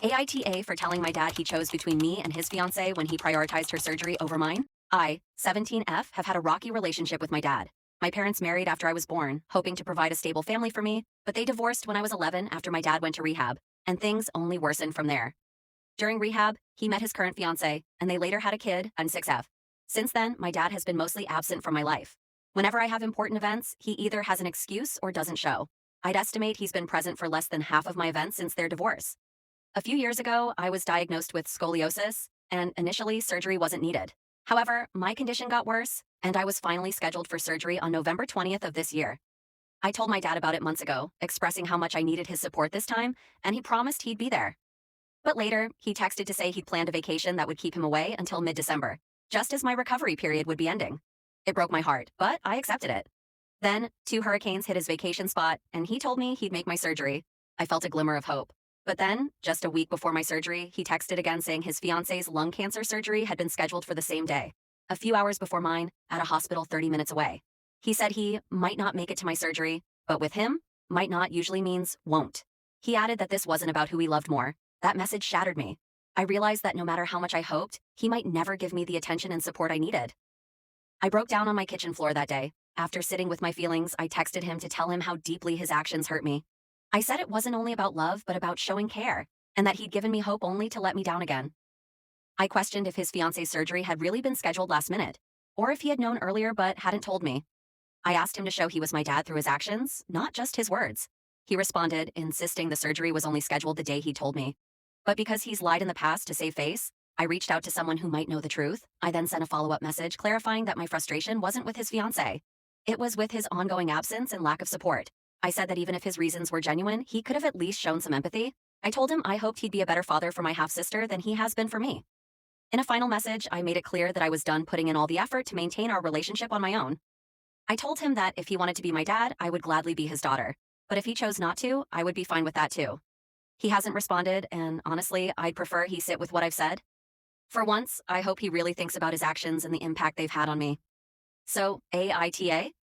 AITA for telling my dad he chose between me and his fiancée when he prioritized her surgery over mine. I, 17F, have had a rocky relationship with my dad. My parents married after I was born, hoping to provide a stable family for me, but they divorced when I was 11 after my dad went to rehab, and things only worsened from there. During rehab, he met his current fiancée, and they later had a kid, I'm 6F. Since then, my dad has been mostly absent from my life. Whenever I have important events, he either has an excuse or doesn't show. I'd estimate he's been present for less than half of my events since their divorce. A few years ago, I was diagnosed with scoliosis, and initially surgery wasn't needed. However, my condition got worse, and I was finally scheduled for surgery on November 20th of this year. I told my dad about it months ago, expressing how much I needed his support this time, and he promised he'd be there. But later, he texted to say he'd planned a vacation that would keep him away until mid-December, just as my recovery period would be ending. It broke my heart, but I accepted it. Then, 2 hurricanes hit his vacation spot, and he told me he'd make my surgery. I felt a glimmer of hope. But then, just a week before my surgery, he texted again saying his fiancée's lung cancer surgery had been scheduled for the same day, a few hours before mine, at a hospital 30 minutes away. He said he might not make it to my surgery, but with him, might not usually means won't. He added that this wasn't about who he loved more. That message shattered me. I realized that no matter how much I hoped, he might never give me the attention and support I needed. I broke down on my kitchen floor that day. After sitting with my feelings, I texted him to tell him how deeply his actions hurt me. I said it wasn't only about love, but about showing care, and that he'd given me hope only to let me down again. I questioned if his fiancée's surgery had really been scheduled last minute, or if he had known earlier but hadn't told me. I asked him to show he was my dad through his actions, not just his words. He responded, insisting the surgery was only scheduled the day he told me. But because he's lied in the past to save face, I reached out to someone who might know the truth. I then sent a follow-up message clarifying that my frustration wasn't with his fiancée. It was with his ongoing absence and lack of support. I said that even if his reasons were genuine, he could have at least shown some empathy. I told him I hoped he'd be a better father for my half-sister than he has been for me. In a final message, I made it clear that I was done putting in all the effort to maintain our relationship on my own. I told him that if he wanted to be my dad, I would gladly be his daughter. But if he chose not to, I would be fine with that too. He hasn't responded, and honestly, I'd prefer he sit with what I've said. For once, I hope he really thinks about his actions and the impact they've had on me. So, AITA?